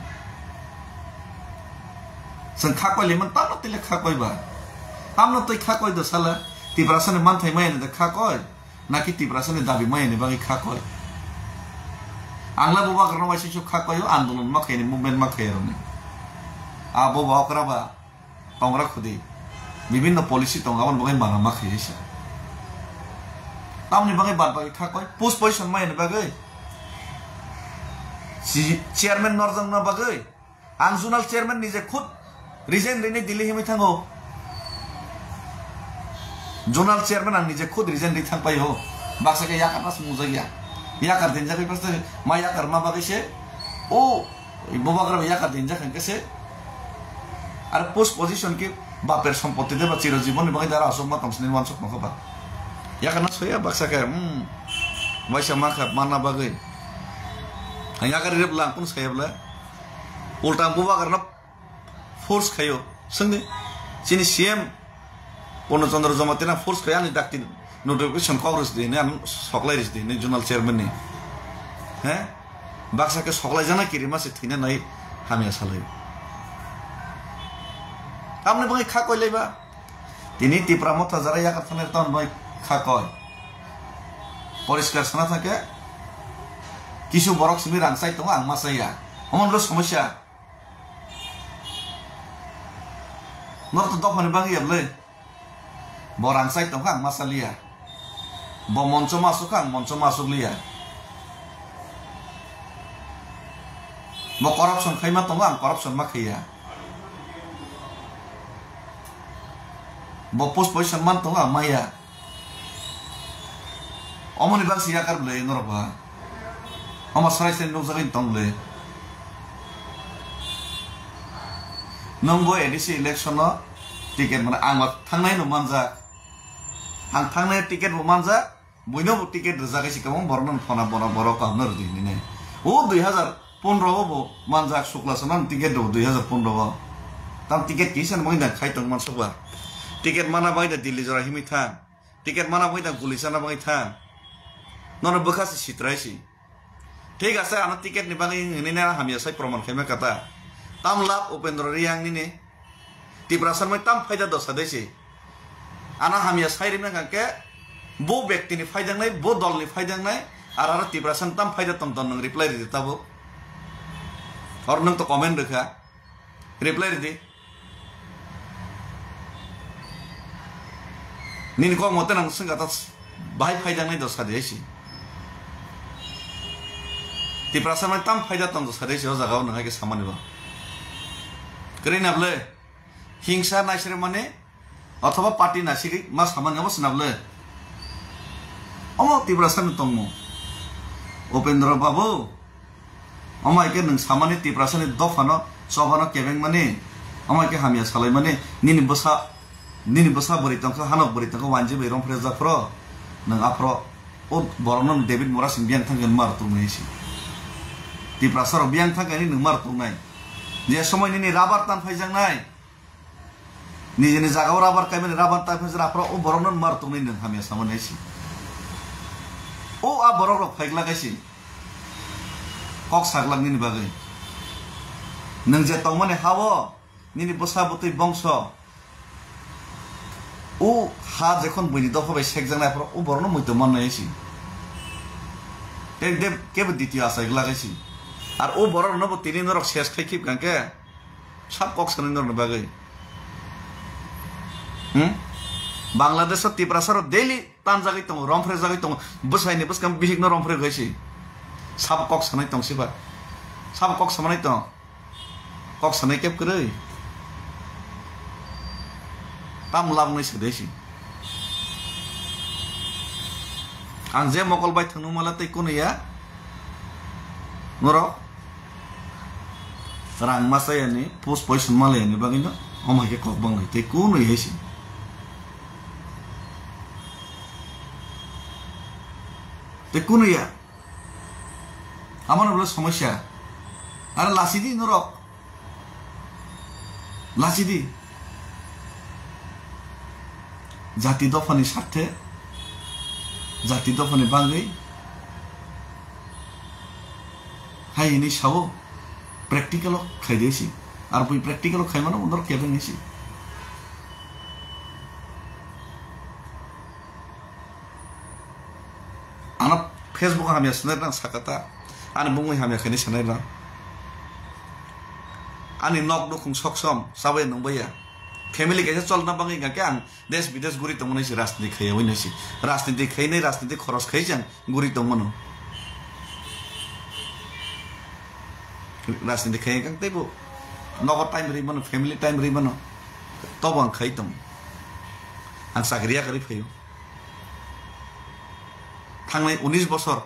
जों खाकयलेमोन तानो तिले खाकयबा आमनो तै खाकय द साला तिब्रासानि मानथाय मायने द खाकय नाकि तिब्रासानि दाबि मायने बागै खाकय आंला बुबाग्रानो वाइसि खाकय आन्दोलन माखायनि मुभमेन्ट माखायरने आबो बावक्राबा तंग्रा खुदि विभिन्न पलिसि तंगावन बागै माना माखायसि तामनि बागै बात बागै खाकय पोस्ट पोजिशन मायने बागै चेयरमैन नरजंग ना बागै आं जुनाल चेयरमैन निजे खुद रिजाइन रैने दिल्ली हिमै थांगो जोनाल चेयरमैन आं निजे खुद रिजाइन दै थांपाय हो बाक्साके याकारनास मुजाया याकार दिनजाकै पास मा याकार मा बागैसे ओ बुबाग्रा याकार दिनजाखांकेसे आरो पोस्ट पोजिशन के बापेर सम्पत्ति देबा चिरजीवन बागै दारा असम तमसनि वानसक नखबा याकारना सोया बाक्साके वाइसा माखा माना बागै याकार रेबला कुन सायाब्ला उल्टा बुबाग्राना फोर्स खायो संने चिनि सीएम पूर्णचंद्र जमातीना फोर्स खाया नि डाक्टिन नोटिफिकेशन कांग्रेस दिने आम सकलाइरिस दिने जोनाल चेयरमैन नि हैं बाक्सा के सकलाइ जाना किरिमा से थिने नै हामिया सालाय आमने बागै खाकयलेबा तिनि तिप्रा मथा जरा याका थाने तन बाय खाकय परिष्कार सना थाके किसु बरक सिमि रांसाय दङ आं मासाया हमनरो समस्या नर्थ दफानि बागै याबले बरांसाय दङ आं मासालिया ब मञ्च मासुक आं मञ्च मासुकलिया ब करप्शन खाइमा दङ आं करप्शन मा खाया ब पोस्ट पोजिशन मान दङ आं माया अमनि बागसि याकार ब्ले नरबा अमा सरायसे नोंजागै दंले नंगौ एडिसि इलेक्शन टिकेट माने आं थांनाय न मानजा आं थांनाय टिकेट मानजा बयनो टिकेट रजागायसि कम बरन फना बना बरो कामनो रदिने ओ 2015 बो मानजा शुक्ला समान टिकेट दो 2015 tam tiket kisan bang dan khai tong man soba tiket mana bang dan Delhi jora himi thang tiket mana bang dan Gulisana bang thang nono bekas sitrai si ঠিক আছে আনা ticket নিবাঙি নিনে হামিয়া সাই প্রমাণ খাইমে কাতা তাম লাভ উপেন্দ্র রিয়াং নিনে টিপ্রাসার মই তাম ফায়দা দসা দেছি আনা হামিয়া সাই রিমে কাকে বো ব্যক্তিনি ফায়দাং নাই বো দলনি ফায়দাং নাই আর টিপ্রাসান তাম ফায়দা তম তন রিপ্লাই দি তাবো আর নং তো কমেন্ট রেখা রিপ্লাই দি নিন ক মতে নং সঙ্গাতা বাই ফায়দাং নাই দসা দেছি টিপ্রাসার মই তাম ফায়দা তম দসা দেছি ও জাগাও নহাই কে সামানি বা করি নাবলে হিংসা নাইসরে মানে অথবা পার্টি নাসিকি মা সামানি অবশ্য নাবলে অমো টিপ্রাসান তম উপেন্দ্র বাবু অমাইকে নং সামানি টিপ্রাসানি দফানো সবানো কেবেং মানে অমাইকে হামিয়া সালাই মানে নিনি বসা বরি তংখা হানক বরি তংখা ওয়ানজি বেরম ফ্রেজা ফ্র নং আফ্র ও বরনন ডেভিড মোরাসিং বিয়াং থাঙ্গেন মার তুমনেছি টিপ্রাসার বিয়াং থাঙ্গেনি নং মার তুমনাই যে সময় নিনি রাবার তান ফাইজাং নাই নিজে জাগাও রাবার কাইমেন রাবার তাই ফাইজা আফ্র ও বরনন মার তুমনাই নং হামিয়া সামানাইছি ও আ বরক ফাইগলাগাইছি কক সাগলাং নিনি বাগै नों जे तौ माने हावो निनि बसा बुतै बंश ও হা যখন বইনি দফাবে শেখ জানাই পর ও বরণ মইতো মান নাইছি টেক দেব কেবে দ্বিতীয় আশা লাগাইছি আর ও বরণ নব তিনি নরক শেষ খাইখিব কাঙ্কে সব কক সানি নর বাগै বাংলাদেশ টিপ্রাসার ডেইলি তান জাগাই তং রমফ্রে জাগাই তং বসাইনি বসকাম বিহিক ন রমফ্রে গইছি সব কক সানাই তং সিবা সব কক সামানাই তং কক সানাই Cape কरै tam lam nai sedesi ang je mokol bai thangnu mala tei kono ya ngoro rang masai ani post poison mala ani bagino omai ke kok bang tei kono hesi tei kono ya amar bolo সমস্যা আর লাসিদি ngoro লাসিদি জাতি দফানি স্বার্থে জাতি দফানি বাঙাই হাইনি সাবো practical খাই দিয়েছি আর বই practical খাই মানে ওনার কেবে নিয়েছি আনা ফেসবুক হামিয়া শোনাই না সাকাতা আনি বুঙই হামিয়া খাইনি শোনাই না আনি নক দুখুং সকসম সাবাই নংবাইয়া ফ্যামিলি कैसे चलना बांगेगा क्या देश विदेश गुरी तो मने राजनीति खाया वही नहीं राजनीति खाई नहीं राजनीति खरच खाई जान गुरी तो मनो राजनीति खाई क्या तेबो नगद टाइम रही मनो फैमिली टाइम रही मनो तब आं खाई तुम आं सागरिया करी फायो थांनाय 19 बছর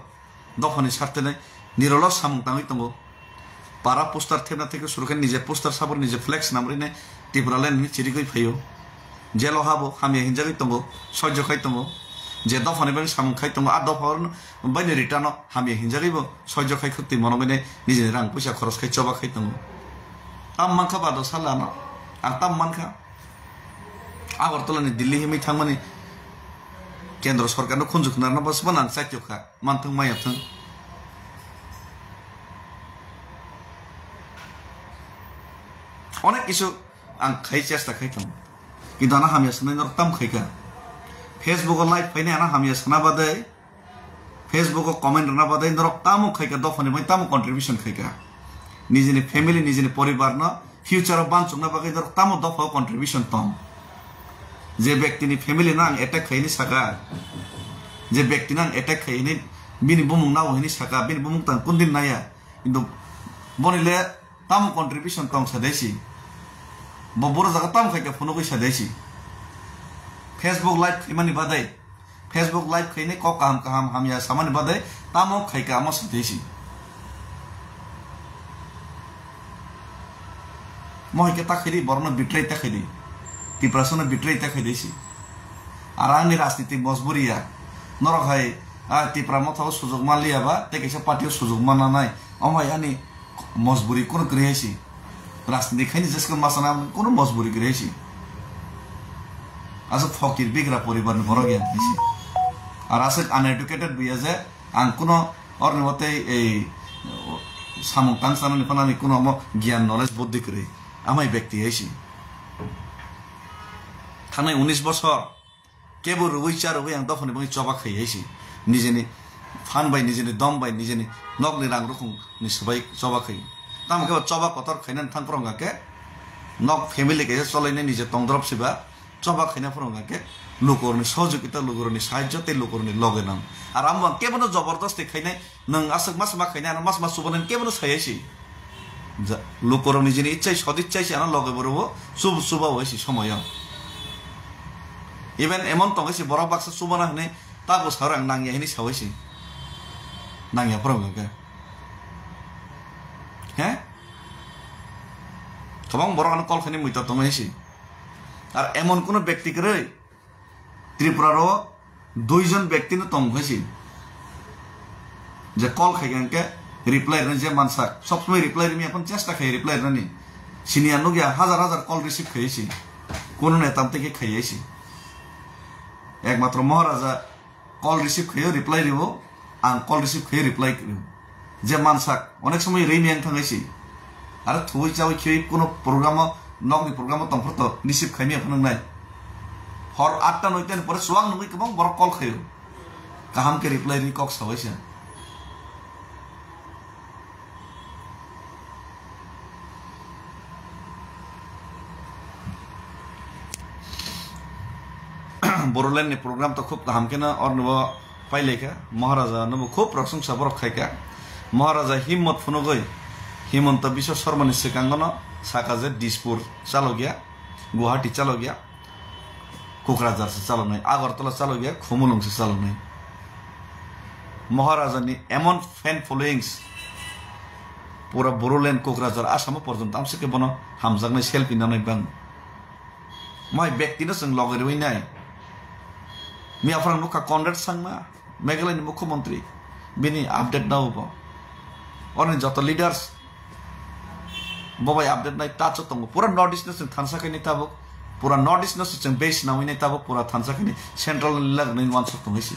दफानि सारथेने निरल सामुं ताङै तंगो पारा पोस्टार थेबना থেকে শুরু করে নিজে পোস্টার সাবর নিজে ফ্লেক্স নামরিনে টিপ্রালেন চিরিগৈ ফাইও জেল হাবো হামিয়া হিনজাগৈ তঙ্গো সহ্য খাই তঙ্গো যে দফানি বাং সামুং খাই তঙ্গো আর দফার বাইনে রিটার্ন হামিয়া হিনজাগৈবো সহ্য খাই খুতি মনগৈনে নিজে রাং পয়সা খরচ খাই চবা খাই তঙ্গো তাম মানখা বাদ সালানো আর তাম মানখা আগরতলানি দিল্লি হিমি থাংমানি কেন্দ্র সরকারनो खुनजुक नारना बसबा नां साइत्यखा मानथों मायाथों অনেক কিছু আং খাই চেষ্টা খাইতাম কিন্তু আনা হামিয়া শোনাই নরতাম খাইকা ফেসবুক লাইভ ফাইনে আনা হামিয়া শোনা বাদে ফেসবুক কমেন্ট না বাদে নরতামও খাইকা দফানি মই তামও কন্ট্রিবিউশন খাইকা নিজেনি ফ্যামিলি নিজেনি পরিবার না ফিউচার বানচুং না বাগै নরতামও দফাও কন্ট্রিবিউশন তম যে ব্যক্তিনি ফ্যামিলি না অ্যাটাক খাইনি সাকা যে ব্যক্তি না অ্যাটাক খাইনি বিনি বুমুং নাও হইনি সাকা বিনি বুমুং তাং কোনদিন নায়া কিন্তু বনিলে তামও কন্ট্রিবিউশন তম সাদেছি বড় জায়গা তাম খাইকা ফোন কইসা দেছি फेसबुक लाइव खैमानि बादै फेसबुक लाइव खैने क काम काम हामिया सामानि बादै तामो खैका आमा सदेसी मोहिके ताखैदि बरन बिट्रै ताखैदि टिप्रासन बिट्रै ताखैदिसि आरानि राजनीति मजबुरिया नरखाय टिप्रा मथाव सुजुग मालियाबा तेकेसा पार्टियाव सुजुग माना नाय अमाय आनि मजबुरि कोन क्रियासि রাজনীতি খাইনি যেসকে মাসানা কোনো মজবুরি করে হয়েছি আসলে ফকির বিগ্রা পরিবার বড় জ্ঞান হয়েছি আর আসলে আনএডুকেটেড বিয়ে যে আং কোনো অর্ণের মতে এই সামুক টাংসানি ফানি কোনো জ্ঞান নলেজ বুদ্ধি করে আমায় ব্যক্তি হয়েছি থানায় 19 বছর কেবল উইচার উই আং দফানি বই চবা খাই হয়েছি নিজেনি ফান বাই নিজেনি দম বাই নিজেনি নগনি রাং রকম সবাই চবা খাই তাম কেবল চবা কতর খাইনান থাং ফরঙ্গাকে নক ফ্যামিলি কে চলাইনে নিজে তংদ্রব সিবা চবা খাইনা ফরঙ্গাকে লোকরনি সহযোগিতা লোকরনি সাহায্য তে লোকরনি লগে নাম আর আম কেবল জবরদস্তি খাইনাই নং আসক মাস মা খাইনা মাস মাস সুবনেন কেবল সাইছি লোকরনি যিনি ইচ্ছাই সদিচ্ছাইছি আনা লগে বরব শুভ শুভ হইছি সময় ইভেন এমন তংছি বড় বাক্স সুবনা হনে তাগো সারাং নাঙ্গিয়া হিনি সাইছি নাঙ্গিয়া ফরঙ্গাকে হ্যাঁ গোबां বড় কল খানি মুইতা তংছি আর এমন কোন ব্যক্তিকে ত্রিপুরারও 2 জন ব্যক্তি তং হয়েছি যে কল খাইকে রিপ্লাই যে মানসা সবসময় রিপ্লাই রিমি এখন চেষ্টা খাই রিপ্লাই রানি সিনিয়ানো গিয়া হাজার হাজার কল রিসিভ খাইছি কোন নেতাম থেকে খাইছি একমাত্র মহারাজা কল রিসিভ খাইও রিপ্লাই দিব আং কল রিসিভ খাই রিপ্লাই করিও যে মানসা অনেক সময় রেমি আং থাঙাইছি আর থুই চাউই খেয়ে কোনো প্রোগ্রাম নগনি প্রোগ্রাম তংফরত রিসিভ খাইনি এখন নাই हर 8टा 9टानि परे सुवां नुगै गोबां बर कल खायो गाहाम के रिप्लाई रि कक सावैसे बोरोलैंड ने प्रोग्राम तो खूब गाहाम के ना और नबो पाइलेका महाराजा नबो खूब प्रशंसा बर खाइका महाराजा हिम्मत फुनुगै हिमंत विश्व शर्मा नि सिकांगन साकाजे दिसपुर चालो गया गुवाहाटी चालो गया कोकराझार से चालू नहीं आगरतला चालू गया खुमुलुंग से चालू नहीं महाराजा ने एमन फैन फॉलोइंग्स पूरा बोरोलैंड कोकराझार आसाम पर्यंत आमसे के बनो हामजागने सेल्फी नानै बां माय व्यक्ति न जों लगेरबै नाय मियाफ्रां नुका कनरेड सांमा मेघालयनि मुख्यमंत्री बिनि आपडेट नावबो अने जत लीडर्स बबाय आपडेट नाय टाच तंग पूरा नॉर्थ ईस्ट न थानसाखैनि ताबो पूरा नॉर्थ ईस्ट न जों बेस नावैने ताबो पूरा थानसाखैनि सेंट्रल लगनै वान सक तंगैसि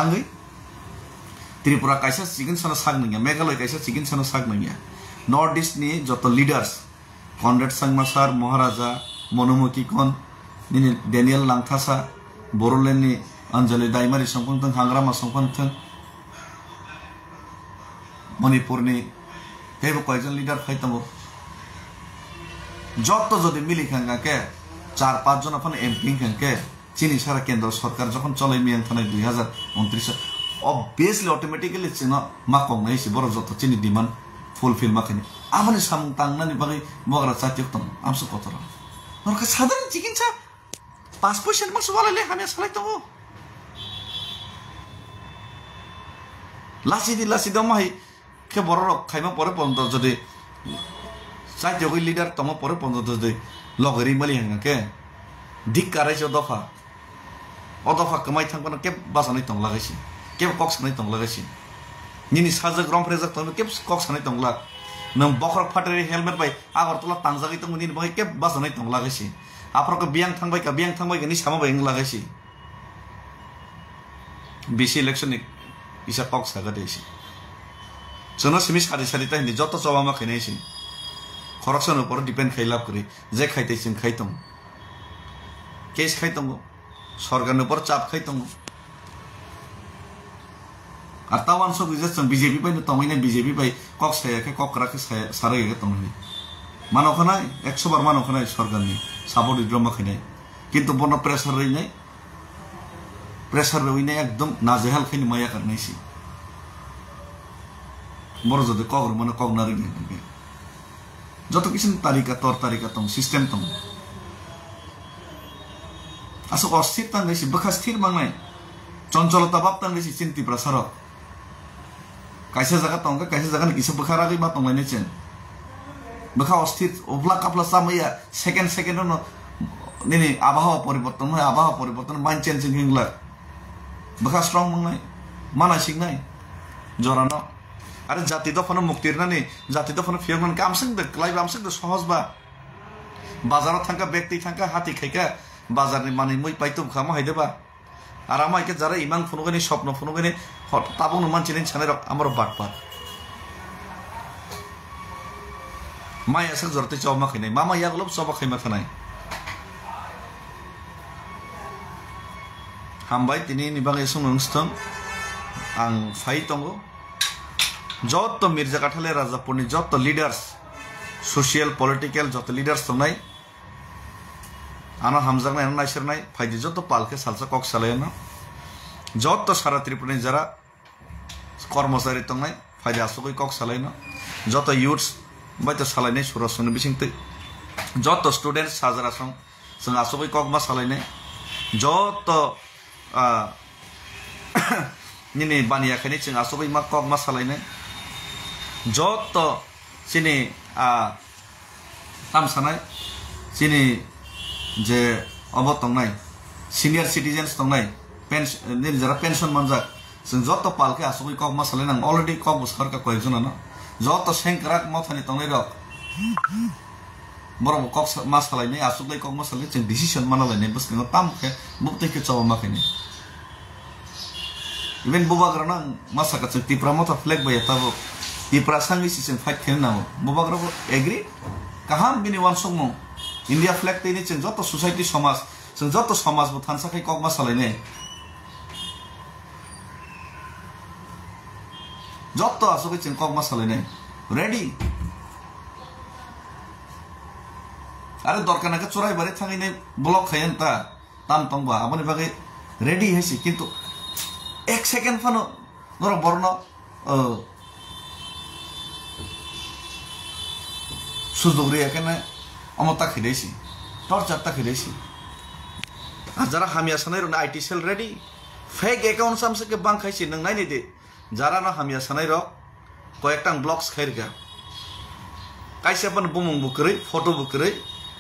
आंगै त्रिपुरा काइसा सिगिन सना सागनैया मेघालय काइसा सिगिन सना सागनैया नॉर्थ ईस्ट नि जत लीडर्स कनरेड सांमा सर महाराजा मनोमुखी कन निनि डेनियल लांथासा बोरोलैंड नि अंजलि दाइमारी संपंथं हांग्रामा संपंथं मणिपुर नि केबो कयजन लीडर फाइतंगो যত যদি মিলি খাঙ্গা কে 4-5 জন अपन एमपी खांके चीनी सारा केंद्र सरकार जखन चलै मियां थानाय 2029 obviously automatically चिनो माकं नायसि बर जत चीनी डिमांड फुलफिल माखनि आमानि सामं तांनानि बागै मगरा चातिक तम आमसु कतरा नरका साधारण चिकित्सा 5% मास वालाले हामे सलाय तंगो लासि दमाय के बर खाइमा परे बन्द जदि साइड लीडर तम परे पंद्रह दे लगरी मली हंगा के दिक कराइसो दफा अदफा कमाई थांबना के बासानै तंग लागाइसि के कक्स नै तंग लागाइसि निनि साजक रम फ्रेजक तंग के कक्स नै तंग ला नम बखरक फाटरि हेलमेट बाय आगरतला तांजागै तंग निनि बाय के बासानै तंग लागाइसि आफरक बियां थांबाय का नि सामा बाय लागाइसि बीसी इलेक्शन इसा कक्स हागा देसि जनो सिमि सारि सारि ता हिनि जत चबामा खैनाइसि करप्शन ऊपर डिपेंड खाइलाप करी जे खाइते सिं खाइतम केस खाइतम सरकार ऊपर चाप खाइतम আর তাওয়ান সব রিজেকশন বিজেপি পাই তমাইনে বিজেপি পাই কক সায়াকে ককরাকে সারে গে তমাইনে মানখানায় 100 বার মানখানায় সরকারনি সাপোর্ট ইদ্রমা খাইনাই কিন্তু বন প্রেসার রইনাই একদম নাজেহাল খাইনি মায়া করনাইছি বড় যদি কগর মানে কগনারি গে যত কিছু তালিকা তর তালিকা তম সিস্টেম তম আসো অস্থির তাংনাইছি বখা স্থির মাংনাই চঞ্চলতা বাপ তাংনাইছি চিন্তি প্রসার কাইসা জায়গা তংকা কাইসা জায়গা কিসে বখারাগৈ মা তংলাইনে চেন বখা অস্থির ওবলা কাপলা সামাইয়া সেকেন্ড ন নিনি আবহাওয়া পরিবর্তন মাইন্ড চেঞ্জিং হিংলা বখা স্ট্রং মাংনাই মানা সিংনাই জরানো আরে জাতি দফানো মুক্তির নানি জাতি দফানো ফিয়ার মানে আমসিং দে লাইভ আমসিং দে সহজ বা বাজারত থাকা ব্যক্তি থাকা হাতি খাইকা বাজারনি মানে মই পাইতো খামা হাইদেবা আর আমাকে যারা ইমান ফোনগানি স্বপ্ন ফোনগানি তাবো নুমান চিনেন ছানের আমার বাটপাত মাই আসে জরতে চাওমা খাইনাই মামা ইয়াগুলো সবা খাইমা থানাই হামবাই তিনি নিবাং এসং নংস্থং আং ফাই তঙ্গো যত মির্জা কাঠালে রাজাপুরনি যত লিডার্স সোশিয়াল পলিটিক্যাল যত লিডার্স তংনাই আনা হামজাংনাই আনা নাইসেরনাই ফাইদি যত পালকে সালসা কক সালায়না যত সারা ত্রিপুরানি যারা কর্মচারী তংনাই ফাইদি আসুকই কক সালায়না যত ইউথস বাইতো সালাयनाय सुरसंनि बिसिंतै যত স্টুডেন্টস साजरा सं जों आसुकई ककमा सालायनाय যত निनि बानियाखायनो जों आसुकई मा ककमा सालायनाय যত सिनि तामसानाय सिनि जे अब तंनाय सिनियर सिटिजेन्स तंनाय पेन्सन जारा पेन्सन मोनजाक जों যত पालके आसुकई ककमा सालायनां अलरेडि कक सरकार कयजनानो যত सेंक्राक मथानि तंनाय रक बरं कक मा सालायनाय आसुकई कक मा सालायनाय जों डिसिसन माना लायनाय बस्किनो तामखे बुकतैके चाव माखैनाय इभेन बुबाग्राना मासाका जों तिप्रा मथा फ्लेग बाय ताबो तिप्रा सांगि सिजन फाइट खेल नांगौ बुबाग्राबो एग्री काहाम बिनि वान संमो इंडिया फ्लेग तैनि जों যত सोसाइटी समाज जों যত समाजबो थानसाखै कक मा सालायनाय যত आसुकई जों कक मा सालायनाय रेडी आरो दरकार नाका चोराय बारे थांगिनाय ब्लक खायन ता ताम तंबा आबनि बागै रेडी हैसि किन्तु एक सेकेंड फानो नर बर्न सुजुगरि एखाने अमता खिदैसि टर्चार ता खिदैसि जरा हामिया सानाय रन IT cell ready fake account सामसे के बां खायसि नों नायनि दे যারা না হামিয়া সানাই রক কয়েকটা ব্লগস খাইরগা কাইসে আপন বুমুং বুকরে ফটো বুকরে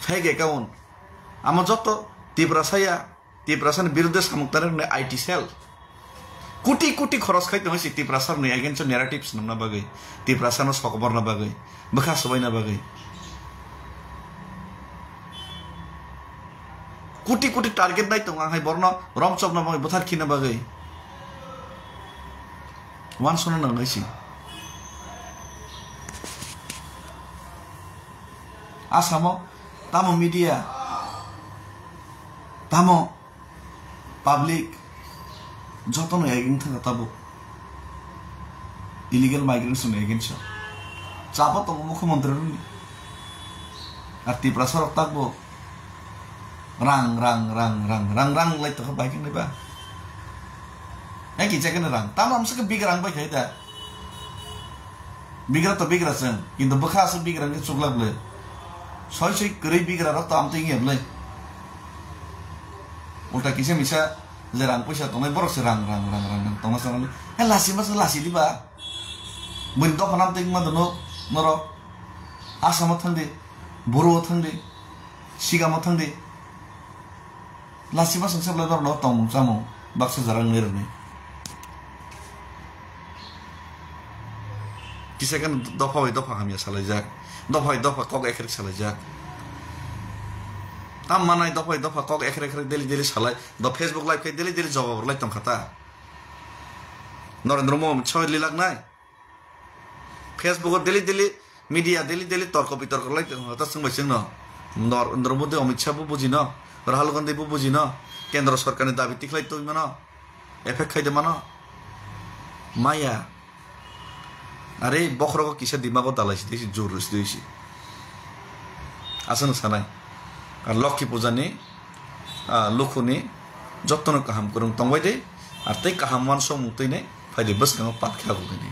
ফেক অ্যাকাউন্ট আমার যত তীব্রাসার বিরুদ্ধে সামুক্তারের আইটি সেল কোটি কোটি খরচ খাইতে হয়েছে তীব্রাসার নে এগেন্স ন্যারেটিভস না বাগৈ তীব্রাসার সকবর না বাগৈ বখা সবাই না বাগৈ কোটি কোটি টার্গেট নাই তো আহাই বর্ণ রমচক না বাগৈ বথার খিনা বাগৈ wan sono nang gaisi asamo tamo media tamo public jotono egin thanga tabo illegal migrants no egin cha chapa to mukhyamantri ni arti prasarok takbo rang lai to baiking ni ba Yang kita kena rang, tamam sekali big rang baik kita. Big rang tu big rang sen, কিন্তু bekas big rang itu cukup le. Soalnya kiri big rang tu am tinggi le. Ulta kisah misal lerang puasa tu, mereka borok serang, tong serang le. Lasi di ba. Bentuk panam tinggi mana tu noro. Asam matang di, buru matang di, siga matang di. Lasi masuk sebelah noro tong samu, bakso jarang nirni. Kisah kan dofa hamia salajak, dofa kok ekrik salajak. Tam mana dofa kok ekrik deli salai, do Facebook live kayak deli jawab berlai tong kata. Narendra Modi coy lilak nai. Facebook deli media deli torko lai atas semua cengno. Narendra Modi Amit Shah bu buji no, Rahul Gandhi bu buji no, Kendra Sarkar ni dabi tiklai tu mana, efek khay de mana, Maya. আরে বখরক কিসে দিমাগো দালাইছি দিছি জোরস দিছি আসন সানাই আর লক্ষ্মী পূজা নি লুখুনি যত্ন কাহাম করুন তংবাই দে আর তাই কাহাম মান সম মুতই নে ফাইদে বস কাম পাত খাবো নি